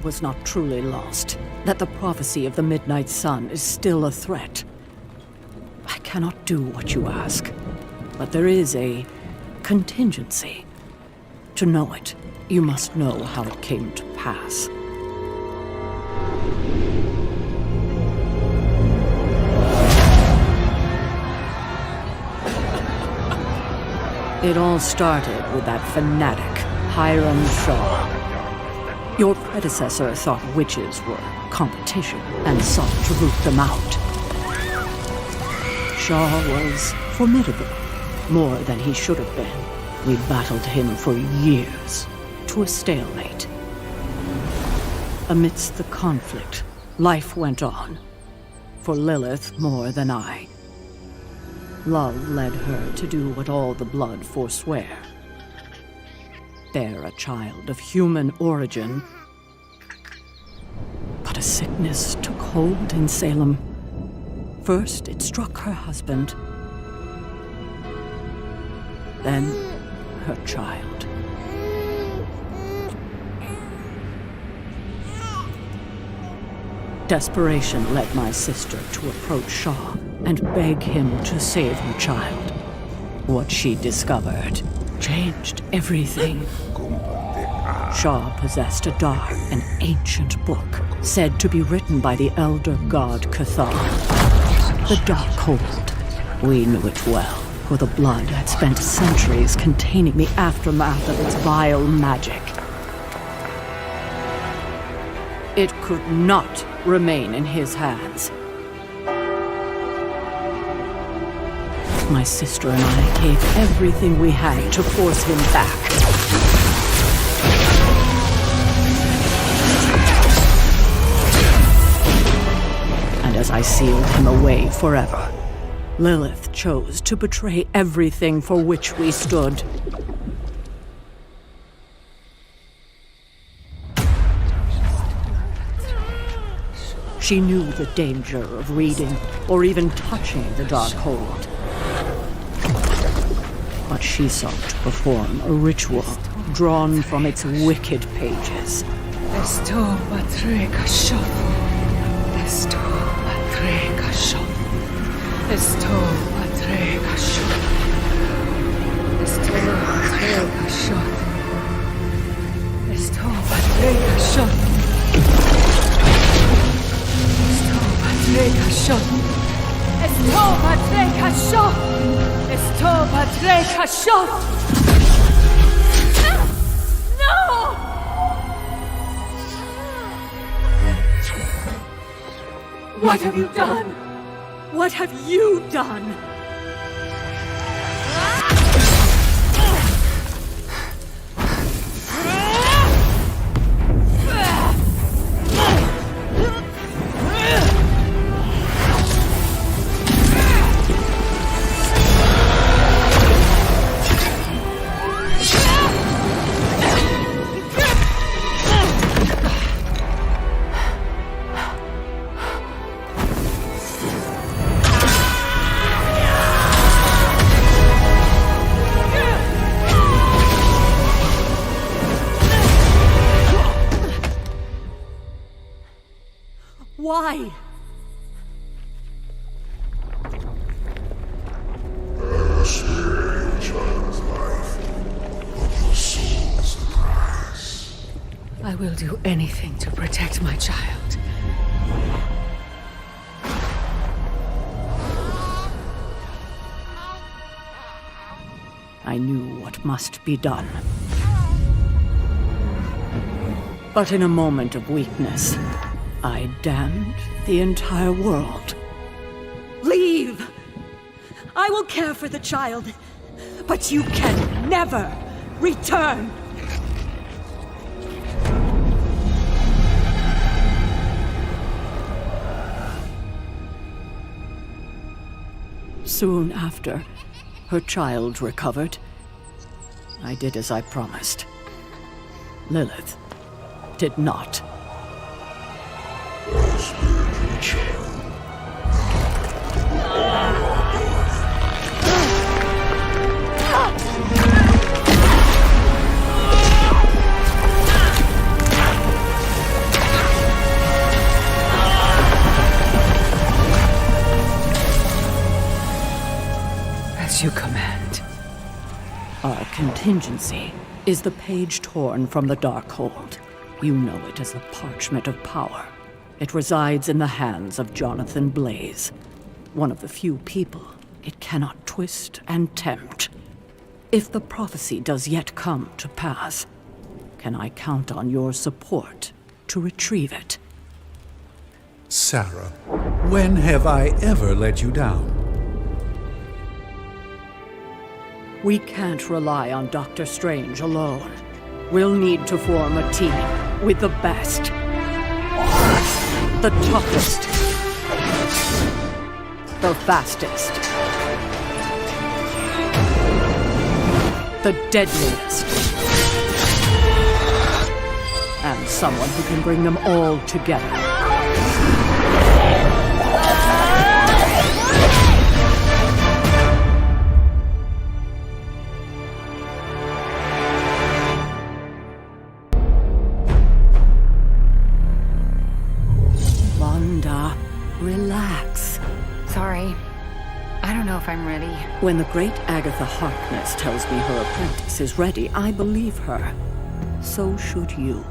was not truly lost, that the prophecy of the Midnight Sun is still a threat. I cannot do what you ask, but there is a contingency. To know it, you must know how it came to pass. It all started with that fanatic, Hiram Shaw. Your predecessor thought witches were competition and sought to root them out. Shaw was formidable, more than he should have been. We battled him for years, to a stalemate. Amidst the conflict, life went on. For Lilith more than I. Love led her to do what all the blood forswear. Bear a child of human origin. But a sickness took hold in Salem. First, it struck her husband. Then, her child. Desperation led my sister to approach Shaw and beg him to save her child. What she discovered changed everything. Shaw possessed a dark and ancient book, said to be written by the elder god Cathar. The Darkhold. We knew it well, for the blood had spent centuries containing the aftermath of its vile magic. It could not remain in his hands. My sister and I gave everything we had to force him back. And as I sealed him away forever, Lilith chose to betray everything for which we stood. She knew the danger of reading or even touching the Darkhold. But she sought to perform a ritual drawn from its wicked pages. Esto patrega shot. Esto patrega shot. Esto patrega shot. Esto patrega shot. Esto patrega shot. Patrega shot. Esto patrega shot. Esto patrega shot. No! What have you done? What have you done? Why? I spare your child's life, but your soul's the price. I will do anything to protect my child. I knew what must be done. But in a moment of weakness, I damned the entire world. Leave! I will care for the child, but you can never return! Soon after, her child recovered. I did as I promised. Lilith did not. I spared your child. as you command. Our contingency is the page torn from the Darkhold. You know it as the parchment of power. It resides in the hands of Jonathan Blaze, one of the few people it cannot twist and tempt. If the prophecy does yet come to pass, can I count on your support to retrieve it? Sarah, when have I ever let you down? We can't rely on Dr. Strange alone. We'll need to form a team with the best, the toughest, the fastest, the deadliest, and someone who can bring them all together. Wanda, relax. Sorry. I don't know if I'm ready. When the great Agatha Harkness tells me her apprentice is ready, I believe her. So should you.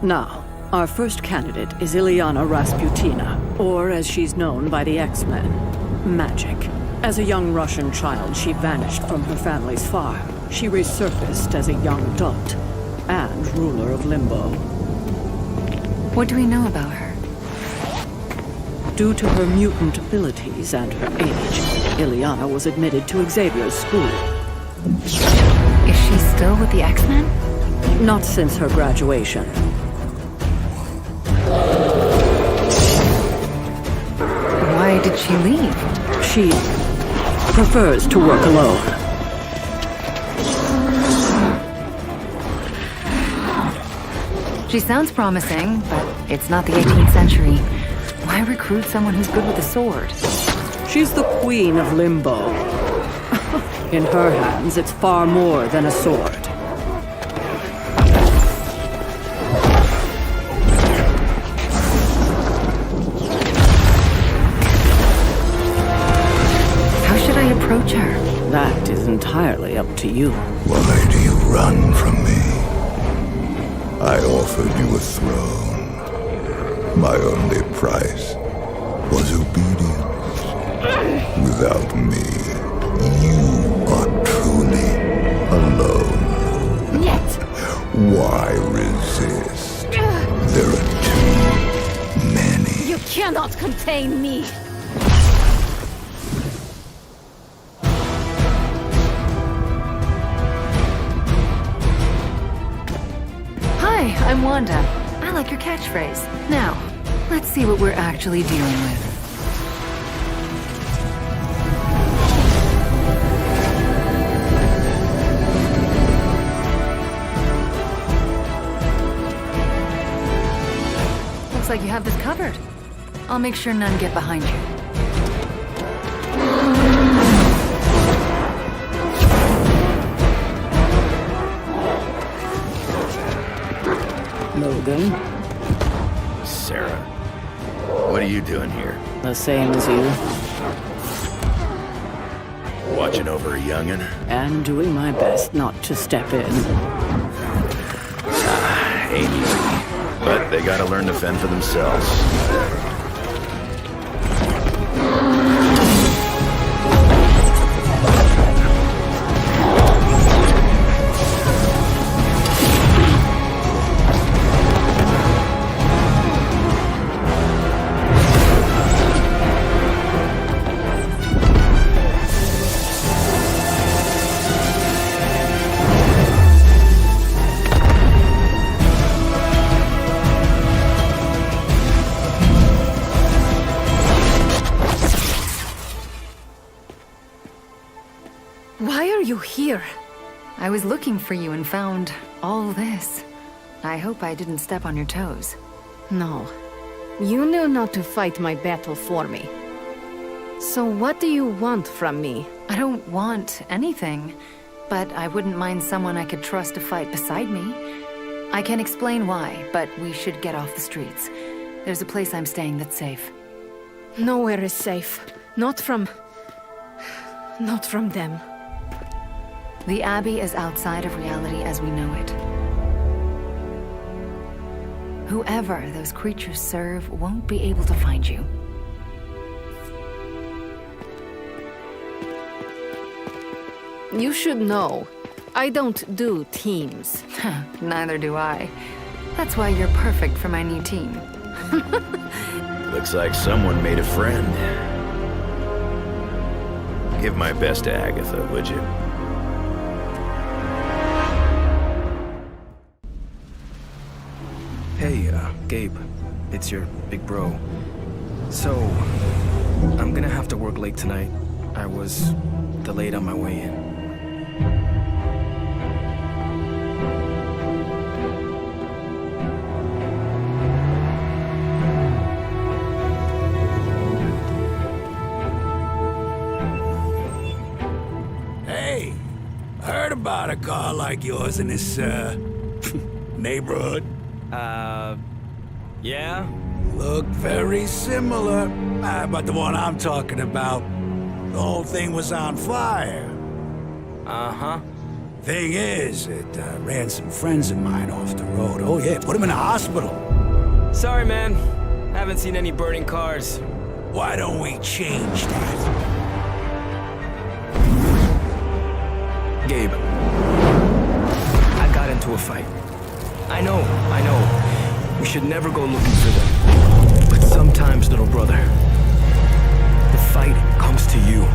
Now, our first candidate is Ilyana Rasputina, or as she's known by the X-Men, Magic. As a young Russian child, she vanished from her family's farm. She resurfaced as a young adult and ruler of Limbo. What do we know about her? Due to her mutant abilities and her age, Ilyana was admitted to Xavier's school. Is she still with the X-Men? Not since her graduation. Why did she leave? She prefers to work alone. She sounds promising, but it's not the 18th century. Why recruit someone who's good with a sword? She's the queen of Limbo. In her hands, it's far more than a sword. How should I approach her? That is entirely up to you. Why do you run from me? I offered you a throne. My only price was obedience. Without me, you are truly alone. Yet. Why resist? There are too many. You cannot contain me. Hi, I'm Wanda. I like your catchphrase. Now, let's see what we're actually dealing with. Looks like you have this covered. I'll make sure none get behind you. Logan, Sarah, what are you doing here? the same as you, Watching over a youngin'? and doing my best not to step in. Ain't easy. But they gotta learn to fend for themselves. Why are you here? I was looking for you and found all this. I hope I didn't step on your toes. No. You knew not to fight my battle for me. So what do you want from me? I don't want anything, but I wouldn't mind someone I could trust to fight beside me. I can explain why, but we should get off the streets. There's a place I'm staying that's safe. Nowhere is safe. Not from... Not from them. The Abbey is outside of reality as we know it. Whoever those creatures serve won't be able to find you. You should know, I don't do teams. Neither do I. That's why you're perfect for my new team. Looks like someone made a friend. Give my best to Agatha, would you? Hey, Gabe. It's your big bro. So, I'm gonna have to work late tonight. I was delayed on my way in. Hey, I heard about a car like yours in this, neighborhood. Yeah? Looked very similar, but the one I'm talking about, the whole thing was on fire. Uh-huh. Thing is, it ran some friends of mine off the road. Oh yeah, put them in the hospital. Sorry, man. Haven't seen any burning cars. Why don't we change that? Gabe. I got into a fight. I know. We should never go looking for them. But sometimes, little brother, the fight comes to you.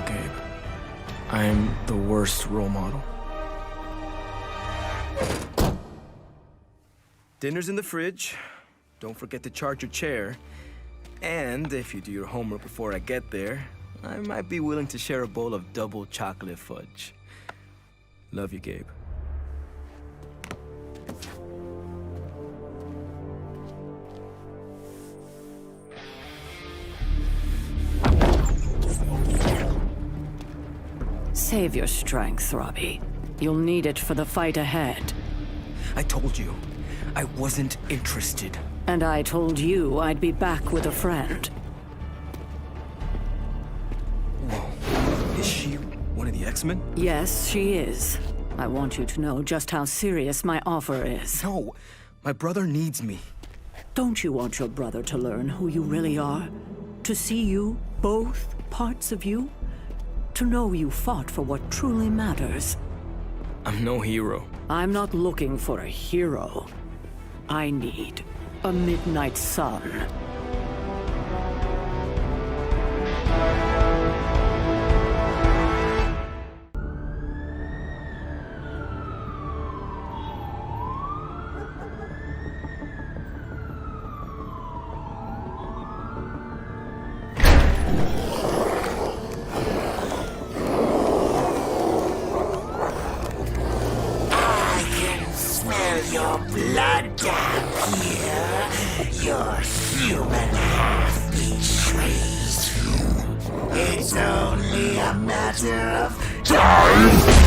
Gabe. I am the worst role model. Dinner's in the fridge. Don't forget to charge your chair. And if you do your homework before I get there, I might be willing to share a bowl of double chocolate fudge. Love you, Gabe. Save your strength, Robbie. You'll need it for the fight ahead. I told you, I wasn't interested. And I told you I'd be back with a friend. Whoa. Is she one of the X-Men? Yes, she is. I want you to know just how serious my offer is. No, my brother needs me. Don't you want your brother to learn who you really are? To see you, both parts of you? To know you fought for what truly matters. I'm no hero. I'm not looking for a hero. I need a midnight sun. Your blood down here. Your human half betrays you. It's only a matter of time.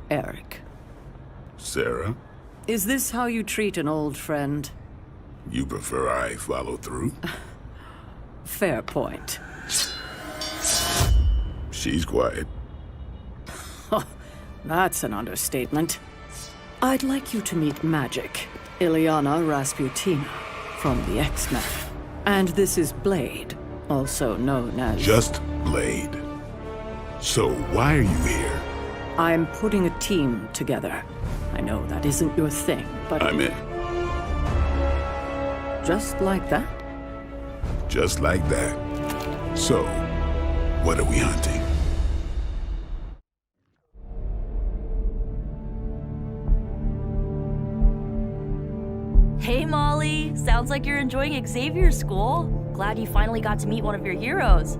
Eric, Sarah, is this how you treat an old friend? you prefer I follow through? Fair point. She's quiet. That's an understatement. I'd like you to meet Magic, Ilyana Rasputina, from the X-Men. And this is Blade, also known as... Just Blade. So why are you here? I'm putting a team together. I know that isn't your thing, but... I'm in. Just like that? Just like that. So, what are we hunting? Hey Molly, sounds like you're enjoying Xavier's school. Glad you finally got to meet one of your heroes.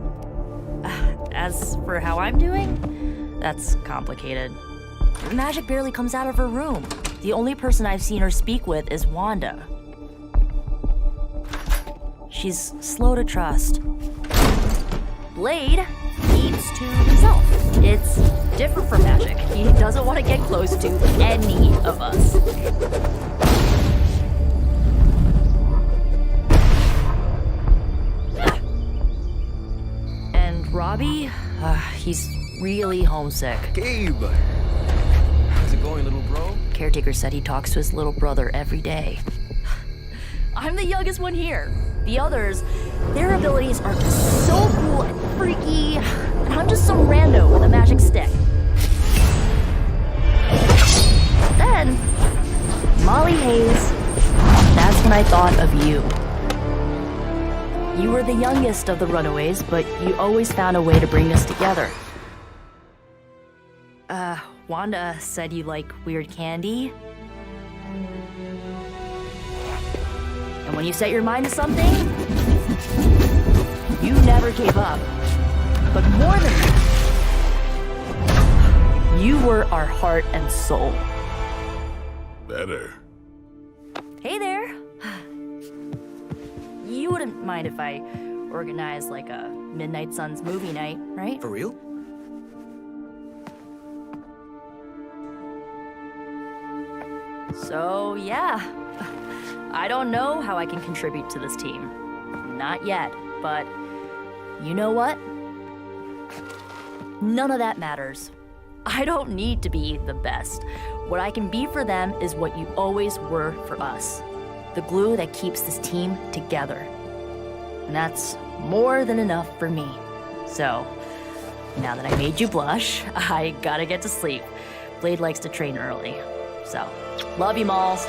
As for how I'm doing, that's complicated. Magic barely comes out of her room. The only person I've seen her speak with is Wanda. She's slow to trust. Blade keeps to himself. It's different from Magic. He doesn't want to get close to any of us. And Robbie, he's really homesick. Gabe! How's it going, little bro? Caretaker said he talks to his little brother every day. I'm the youngest one here. The others, their abilities are just so cool and freaky, and I'm just some rando with a magic stick. Then, Molly Hayes, that's when I thought of you. You were the youngest of the runaways, but you always found a way to bring us together. Wanda said you like weird candy. And when you set your mind to something, you never gave up. But more than that, you were our heart and soul. Better. Hey there. You wouldn't mind if I organized like a Midnight Suns movie night, right? For real? So, yeah. I don't know how I can contribute to this team. Not yet, but you know what? None of that matters. I don't need to be the best. What I can be for them is what you always were for us. The glue that keeps this team together. And that's more than enough for me. So, now that I made you blush, I gotta get to sleep. Blade likes to train early. So, love you, Malls.